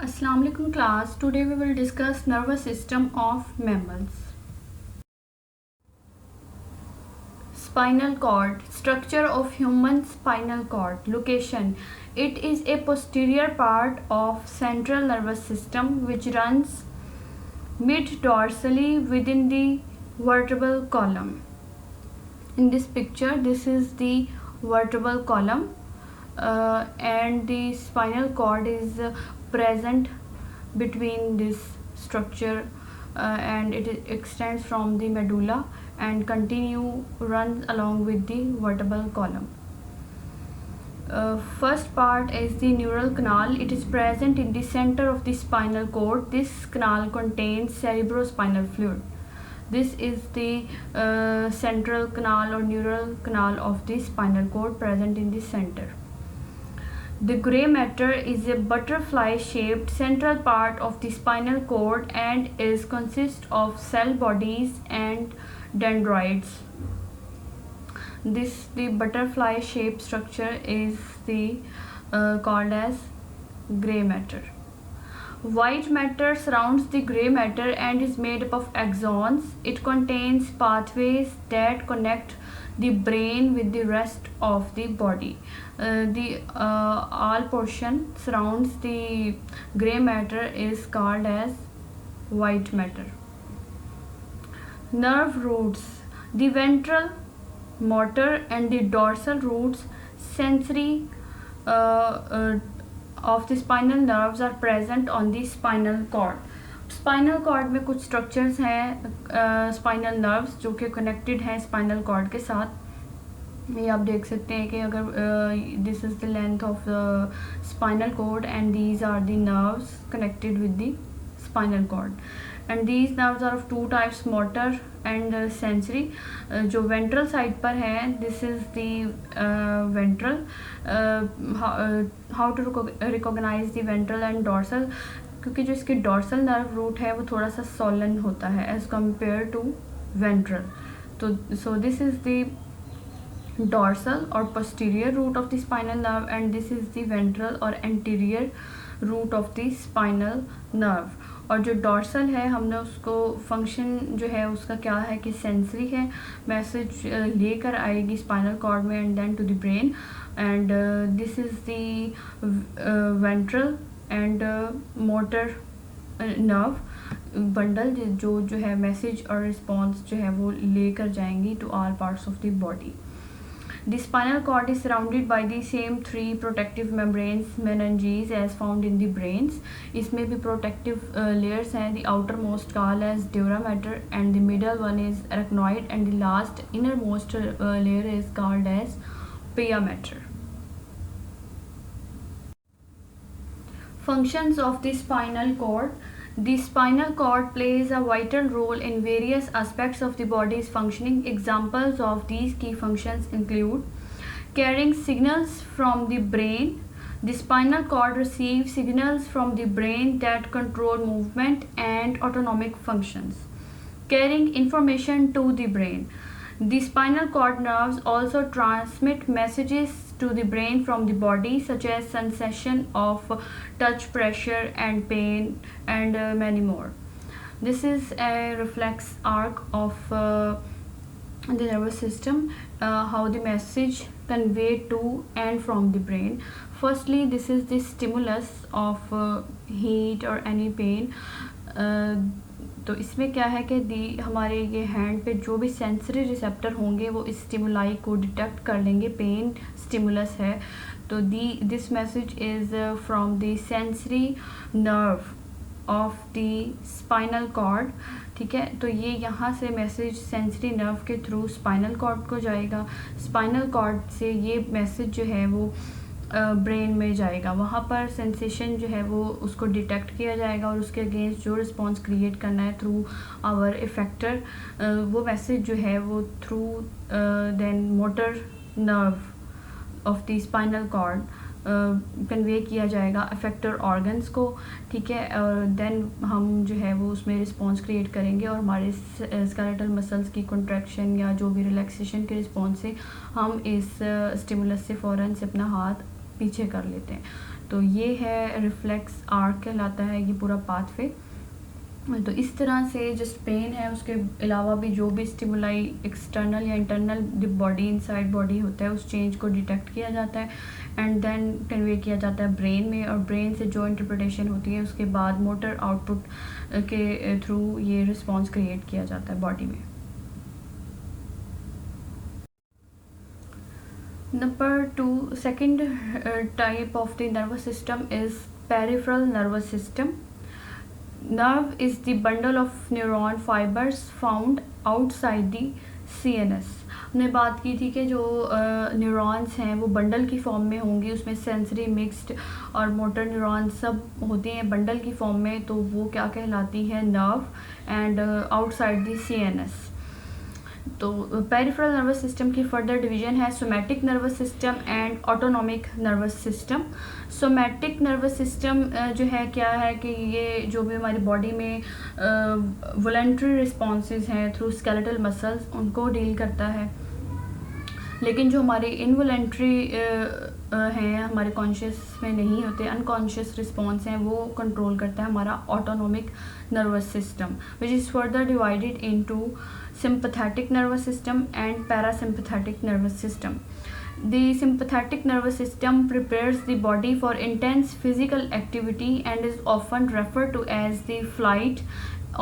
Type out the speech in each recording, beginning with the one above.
Assalamu alaikum class. Today we will discuss nervous system of mammals. Spinal cord. Structure of human spinal cord. Location. It is a posterior part of central nervous system which runs mid-dorsally within the vertebral column. In this picture, this is the vertebral column and the spinal cord is present between this structure and it extends from the medulla and runs along with the vertebral column. First part is the neural canal. It is present in the center of the spinal cord. This canal contains cerebrospinal fluid. This is the central canal or neural canal of the spinal cord present in the center. The gray matter is a butterfly-shaped central part of the spinal cord and consists of cell bodies and dendrites. The butterfly-shaped structure is called as gray matter. White matter surrounds the gray matter and is made up of axons. It contains pathways that connect the brain with the rest of the body. The all portion surrounds the gray matter is called as white matter. Nerve roots. The ventral, motor and the dorsal roots sensory of the spinal nerves are present on the spinal cord. Spinal cord में कुछ structures हैं spinal nerves जो कि connected हैं spinal cord के साथ. ये आप देख सकते हैं कि अगर this is the length of the spinal cord and these are the nerves connected with the spinal cord and these nerves are of two types motor and sensory. जो वेंट्रल साइड पर है this is the ventral. How to recognise the ventral and dorsal, क्योंकि जो इसकी dorsal nerve root है वो थोड़ा सा सोलन होता है एज़ कम्पेयर टू वेंट्रल. तो so this is the dorsal और posterior root of the spinal nerve and this is the ventral और anterior root of the spinal nerve. और जो डॉर्सल है हमने उसको फंक्शन जो है उसका क्या है कि सेंसरी है, मैसेज लेकर आएगी स्पाइनल कॉर्ड में and then to the brain and this is the ventral and motor nerve bundle जो है मैसेज और रिस्पॉन्स जो है वो लेकर जाएंगी to all parts of the body. The spinal cord is surrounded by the same three protective membranes meninges as found in the brains. इसमें भी protective layers हैं. The outermost called as dura mater and the middle one is arachnoid and the last innermost layer is called as pia mater. Functions of the spinal cord. The spinal cord plays a vital role in various aspects of the body's functioning. Examples of these key functions include carrying signals from the brain. The spinal cord receives signals from the brain that control movement and autonomic functions. Carrying information to the brain. The spinal cord nerves also transmit messages to the brain from the body such as sensation of touch, pressure and pain and many more. This is a reflex arc of the nervous system, how the message conveyed to and from the brain. Firstly, this is the stimulus of heat or any pain. तो इसमें क्या है कि हमारे ये hand पे जो भी सेंसरी रिसेप्टर होंगे वो इस स्टिमुलाई को डिटेक्ट कर लेंगे. पेन स्टिमुलस है तो this message is from the sensory nerve of the spinal cord. ठीक है, तो ये यहाँ से मैसेज सेंसरी नर्व के थ्रू स्पाइनल कॉर्ड को जाएगा. स्पाइनल कॉर्ड से ये मैसेज जो है वो ब्रेन में जाएगा. वहाँ पर सेंसेशन जो है वो उसको डिटेक्ट किया जाएगा और उसके अगेंस्ट जो रिस्पॉन्स क्रिएट करना है थ्रू आवर इफेक्टर वो मैसेज जो है वो through then motor nerve of the spinal cord convey किया जाएगा अफेक्टर ऑर्गन्स को. ठीक है, और देन हम जो है वो उसमें रिस्पॉन्स क्रिएट करेंगे और हमारे स्केलेटल मसल्स की कॉन्ट्रैक्शन या जो भी रिलैक्सेशन के रिस्पॉन्स से हम इस स्टिमुलस से फ़ौरन से अपना हाथ पीछे कर लेते हैं. तो ये है रिफ्लेक्स आर्क कहलाता है ये पूरा पाथवे। तो इस तरह से जस्ट पेन है, उसके अलावा भी जो भी स्टिमुलाई एक्सटर्नल या इंटरनल बॉडी इनसाइड बॉडी होता है उस चेंज को डिटेक्ट किया जाता है एंड देन कन्वे किया जाता है ब्रेन में, और ब्रेन से जो इंटरप्रिटेशन होती है उसके बाद मोटर आउटपुट के थ्रू ये रिस्पॉन्स क्रिएट किया जाता है बॉडी में। Number 2, second type of the nervous system is peripheral nervous system. Nerve is the bundle of neuron fibers found outside the CNS. हमने बात की थी कि जो न्यूरॉन्स हैं वो बंडल की फॉर्म में होंगी, उसमें सेंसरी मिक्स्ड और मोटर न्यूरॉन्स सब होते हैं बंडल की फॉर्म में, तो वो क्या कहलाती है nerve and outside the CNS। तो पेरिफेरल नर्वस सिस्टम की फर्दर डिवीजन है somatic nervous system and autonomic nervous system. Somatic nervous system जो है क्या है कि ये जो भी हमारी बॉडी में वॉलंटरी रिस्पॉन्सेज हैं थ्रू स्केलेटल मसल्स उनको डील करता है, लेकिन जो हमारे इनवॉलंटरी हैं हमारे कॉन्शियस में नहीं होते, अनकॉन्शियस रिस्पॉन्स हैं, वो कंट्रोल करता है हमारा autonomic nervous system, which is further divided into sympathetic nervous system and parasympathetic nervous system. The sympathetic nervous system prepares the body for intense physical activity and is often referred to as the flight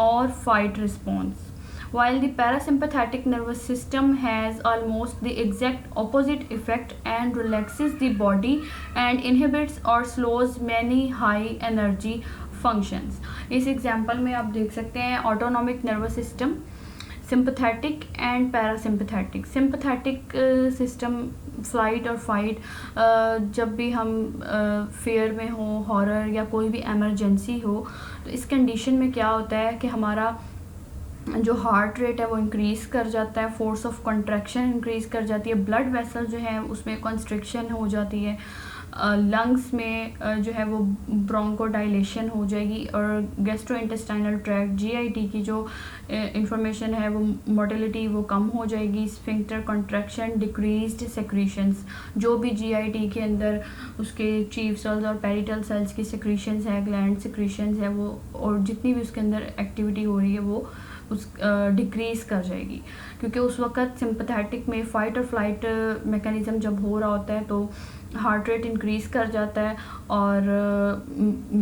or fight response, while the parasympathetic nervous system has almost the exact opposite effect and relaxes the body and inhibits or slows many high energy functions. इस example में आप देख सकते हैं autonomic nervous system, sympathetic and parasympathetic. Sympathetic system flight और fight, जब भी हम फेयर में हो, हॉरर या कोई भी एमरजेंसी हो, तो इस कंडीशन में क्या होता है कि हमारा जो हार्ट रेट है वो इंक्रीज़ कर जाता है, फोर्स ऑफ कंट्रैक्शन इंक्रीज़ कर जाती है, ब्लड वेसल जो है उसमें कंस्ट्रिक्शन हो जाती है, लंग्स में जो है वो ब्रोंकोडाइलेशन हो जाएगी, और गैस्ट्रोइंटेस्टाइनल ट्रैक्ट GIT की जो इंफॉर्मेशन है वो मोटिलिटी वो कम हो जाएगी, स्फिंक्टर कॉन्ट्रैक्शन, डिक्रीज्ड सेक्रीशंस, जो भी GIT के अंदर उसके चीफ सेल्स और पेरिटल सेल्स की सेक्रीशंस है, ग्लैंड सेक्रीशंस है वो, और जितनी भी उसके अंदर एक्टिविटी हो रही है वो उस डिक्रीज़ कर जाएगी, क्योंकि उस वक्त सिंपथेटिक में फ़ाइट और फ्लाइट मैकेनिज़्म जब हो रहा होता है तो हार्ट रेट इंक्रीज़ कर जाता है, और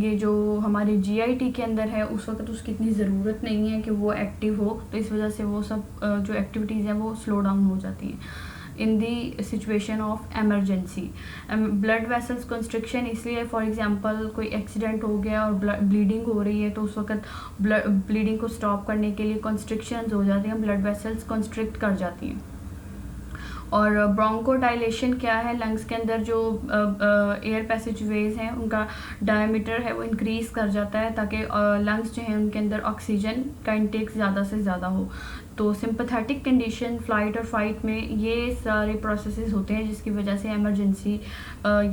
ये जो हमारे GIT के अंदर है उस वक्त उसकी इतनी ज़रूरत नहीं है कि वो एक्टिव हो, तो इस वजह से वो सब जो एक्टिविटीज़ हैं वो स्लो डाउन हो जाती हैं in the situation of emergency. Blood vessels constriction इसलिए, फॉर एग्जांपल कोई एक्सीडेंट हो गया और ब्लीडिंग हो रही है तो उस वक्त ब्लीडिंग को स्टॉप करने के लिए कंस्ट्रिक्शंस हो जाती हैं, ब्लड वेसल्स कंस्ट्रिक्ट कर जाती हैं। और ब्रोंकोडाइलेशन क्या है, लंग्स के अंदर जो एयर पैसेज वेज हैं उनका डायमीटर है वो इंक्रीज़ कर जाता है ताकि लंग्स जो हैं उनके अंदर ऑक्सीजन का इंटेक ज़्यादा से ज़्यादा हो। तो सिंपथेटिक कंडीशन फ्लाइट और फाइट में ये सारे प्रोसेसेस होते हैं जिसकी वजह से एमरजेंसी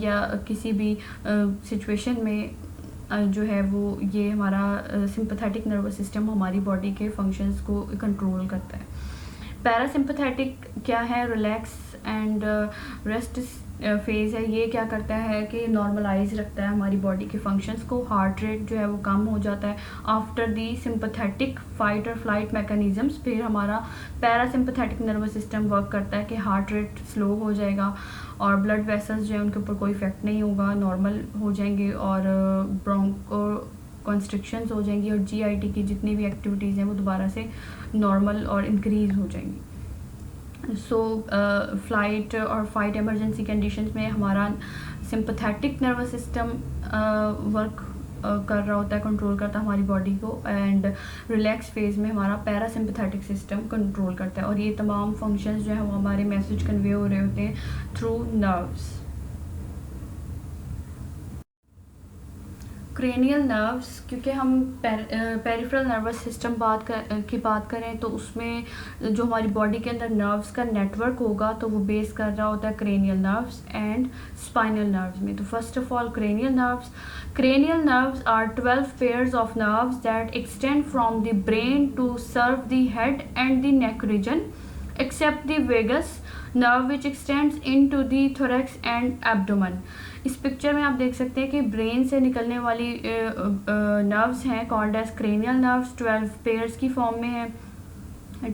या किसी भी सिचुएशन में जो है वो ये हमारा सिंपथेटिक नर्वस सिस्टम हमारी बॉडी के फंक्शंस को कंट्रोल करता है। पैरासिम्पथेटिक क्या है, रिलैक्स एंड रेस्ट फेज़ है, ये क्या करता है कि नॉर्मलाइज रखता है हमारी बॉडी के फंक्शंस को, हार्ट रेट जो है वो कम हो जाता है आफ्टर दी सिंपथेटिक फाइट और फ्लाइट मैकेनिज़म्स। फिर हमारा पैरासिम्पथेटिक नर्वस सिस्टम वर्क करता है कि हार्ट रेट स्लो हो जाएगा और ब्लड वेसल्स जो है उनके ऊपर कोई इफेक्ट नहीं होगा, नॉर्मल हो जाएंगे, और ब्रोंको कॉन्स्ट्रिक्शंस हो जाएंगी, और GIT की जितनी भी एक्टिविटीज़ हैं वो दोबारा से नॉर्मल और इंक्रीज़ हो जाएंगी। सो फ्लाइट और फाइट एमरजेंसी कंडीशंस में हमारा सिंपथेटिक नर्वस सिस्टम वर्क कर रहा होता है, कंट्रोल करता है हमारी बॉडी को, एंड रिलैक्स फेज़ में हमारा पैरासिम्पथेटिक सिस्टम कंट्रोल करता है, और ये तमाम फंक्शंस जो है वो हमारे मैसेज कन्वे हो रहे होते हैं थ्रू नर्व्स। क्रेनियल नर्व्स, क्योंकि हम पेरिफेरल नर्वस सिस्टम की बात करें तो उसमें जो हमारी बॉडी के अंदर नर्व्स का नेटवर्क होगा तो वो बेस कर रहा होता है cranial nerves and spinal nerves में। तो first of all cranial nerves are 12 pairs of nerves that extend from the brain to serve the head and the neck region except the vagus nerve which extends into the thorax and abdomen। इस picture में आप देख सकते हैं कि brain से निकलने वाली नर्व्स हैं called as cranial nerves, 12 pairs की फॉर्म में है,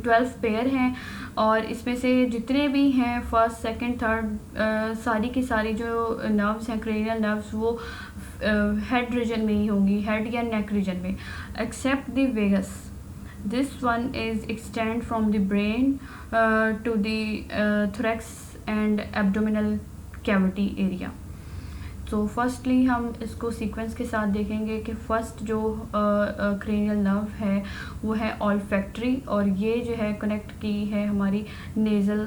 12 पेयर हैं। और इसमें से जितने भी हैं फर्स्ट सेकंड थर्ड सारी की सारी जो नर्व्स हैं क्रेनियल नर्व्स वो हेड रीजन में ही होंगी, हेड या नेक रीजन में, except the vagus. This one is extend from the brain to the thorax and abdominal cavity area. तो फर्स्टली हम इसको सीक्वेंस के साथ देखेंगे कि फ़र्स्ट जो क्रेनियल नर्व है वो है ऑल्फैक्टरी, और ये जो है कनेक्ट की है हमारी नेज़ल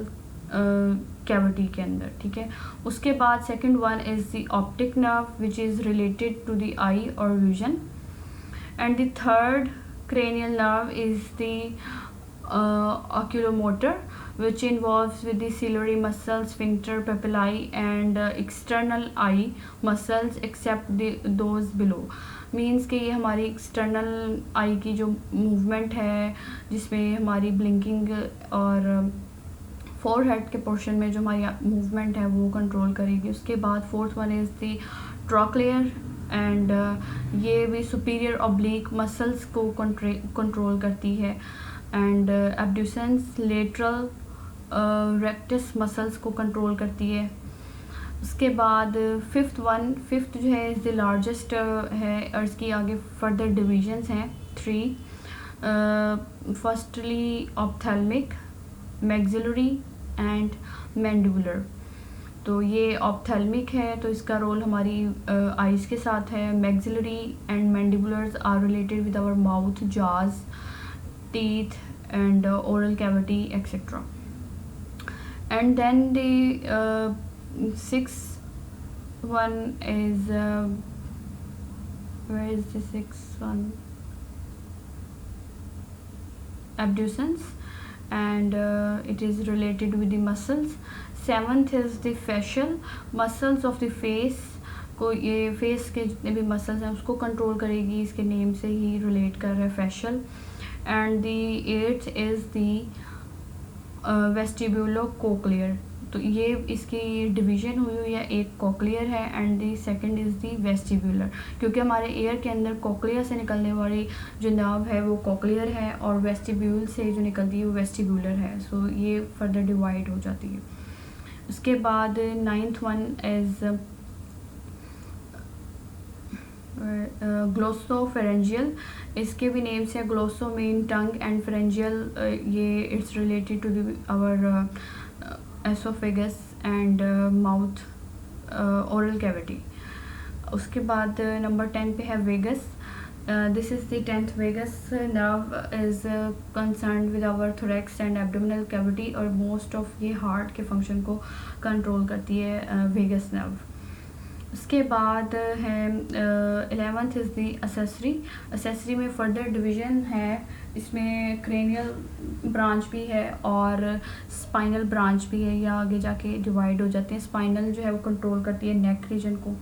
कैविटी के अंदर, ठीक है। उसके बाद second one is the optic nerve which is related to the eye और vision, and the third cranial nerve is the oculomotor, which involves with the ciliary muscle, sphincter, papillae and external eye muscles except those below। Means कि ये हमारी external आई की जो movement है जिसमें हमारी blinking और फोरहेड के पोर्शन में जो हमारी मूवमेंट है वो कंट्रोल करेगी। उसके बाद fourth one is the trochlear, and ये भी सुपीरियर ऑब्लिक मसल्स को कंट्रोल करती है, and abducens lateral rectus muscles को कंट्रोल करती है। उसके बाद फिफ्थ जो है इज़ द लार्जेस्ट है, और इसकी आगे फर्दर डिविजन्स हैं 3। Firstly ophthalmic, maxillary and mandibular. तो ये ऑप्थेल्मिक है तो इसका रोल हमारी आइज़ के साथ है। Maxillary and mandibulars are related with our mouth, jaws, teeth and oral cavity etcetera. And then the sixth one is where is the sixth one? Abducens, and it is related with the muscles। Seventh is the facial muscles of the face को, ये face के जितने भी muscles हैं उसको control करेगी, इसके name से ही रिलेट कर रहा है facial. And the eighth is the vestibulocochlear, तो ये इसकी डिवीजन हुई हुई है, एक कोक्लियर है and the second is the vestibular, क्योंकि हमारे एयर के अंदर कोक्लियर से निकलने वाली जो नर्व है वो कोक्लियर है और वेस्टिब्यूल से जो निकलती है वो वेस्टिब्यूलर है। सो ये फर्दर डिवाइड हो जाती है। उसके बाद नाइन्थ वन इज़ ग्लोसोफेरेंजियल, इसके भी नेम्स है glosso mean tongue and pharyngeal ये it's related to our oesophagus and mouth oral cavity. उसके बाद नंबर 10 पे है vagus. This is the 10th vagus nerve is concerned with our thorax and abdominal cavity, और most of ये heart के function को control करती है vagus nerve। उसके बाद है 11th is the accessory। accessory में further division है, इसमें cranial branch भी है और spinal branch भी है, या आगे जाके divide हो जाते हैं। spinal जो है वो control करती है neck region को।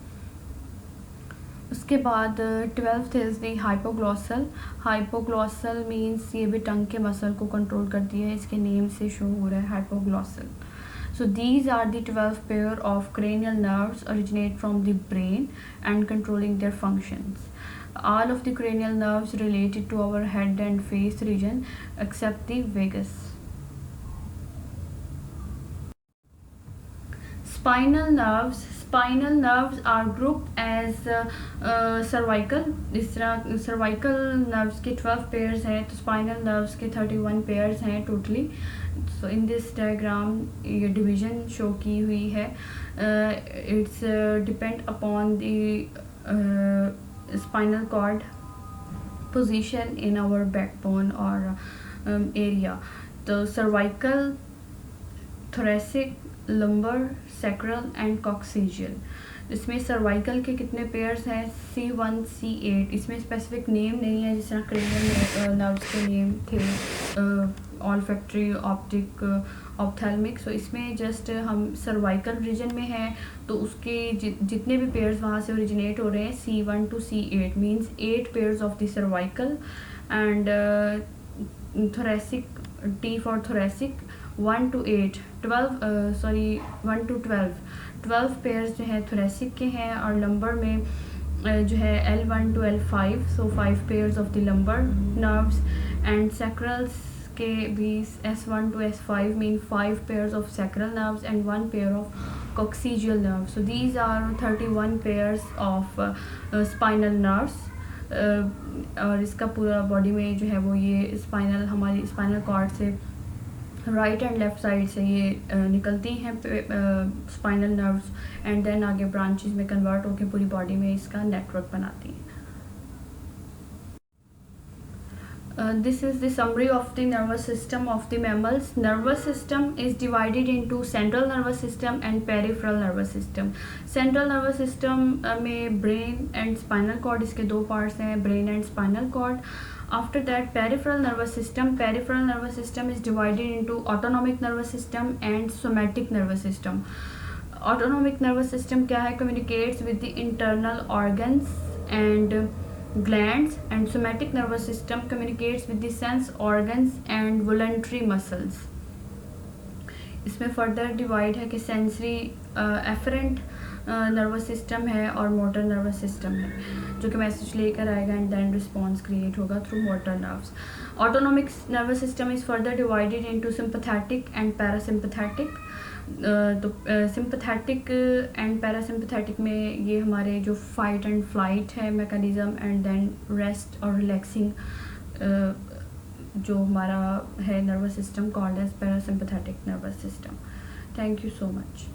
उसके बाद 12th is the hypoglossal. Hypoglossal means ये भी टंग के मसल को कंट्रोल करती है, इसके नेम से शो हो रहा है hypoglossal. So these are the 12 pair of cranial nerves originate from the brain and controlling their functions. All of the cranial nerves related to our head and face region except the vagus. Spinal nerves are grouped as cervical। इस तरह cervical nerves के 12 pairs हैं, तो spinal nerves के 31 pairs हैं totally। So in this diagram ये division show की हुई है। It's depend upon the spinal cord position in our backbone or area। तो cervical, thoracic, lumbar, sacral and coccygeal. इसमें सर्वाइकल के कितने पेयर्स हैं? C1 C8। इसमें स्पेसिफिक नेम नहीं है जिस तरह क्रेनियल नर्व्स के नेम थे ऑल्फैक्टरी, ऑप्टिक, ऑप्थेल्मिक। सो इसमें जस्ट हम सर्वाइकल रीजन में हैं तो उसके जितने भी पेयर्स वहाँ से ओरिजिनेट हो रहे हैं C1 to C8 means 8 pairs of the cervical and thoracic, T for thoracic 1 to 8, 1 to 12, 12 pairs जो है थोरेसिक के हैं, और लंबर में जो है L1 to L5, so 5 pairs of the lumbar nerves, and sacrals के भी S1 to S5 mean 5 pairs of sacral nerves and 1 pair of coccygeal nerves. So these are 31 pairs of spinal nerves. और इसका पूरा body में जो है वो ये स्पाइनल, हमारी स्पाइनल कॉर्ड से राइट एंड लेफ़्ट साइड से ये निकलती हैं स्पाइनल नर्व्स, एंड देन आगे ब्रांचेस में कन्वर्ट होकर पूरी बॉडी में इसका नेटवर्क बनाती हैं. This is the summary of the nervous system of the mammals. Nervous system is divided into central nervous system and peripheral nervous system. Central nervous system में brain and spinal cord, इसके दो parts हैं, brain and spinal cord. After that, peripheral nervous system. Peripheral nervous system is divided into autonomic nervous system and somatic nervous system. Autonomic nervous system क्या है? Communicates with the internal organs and glands, and somatic nervous system communicates with the sense organs and voluntary muscles. इसमें further divide है कि sensory efferent nervous system है और motor nervous system है, जो कि मैसेज लेकर आएगा एंड देन रिस्पॉन्स क्रिएट होगा through motor nerves. Autonomic nervous system is further divided into sympathetic and parasympathetic. तो सिंपैथेटिक एंड पैरासिम्पैथेटिक में ये हमारे जो फाइट एंड फ्लाइट है मैकेनिज़्म, एंड देन रेस्ट और रिलैक्सिंग जो हमारा है nervous system called as parasympathetic nervous system. Thank you so much.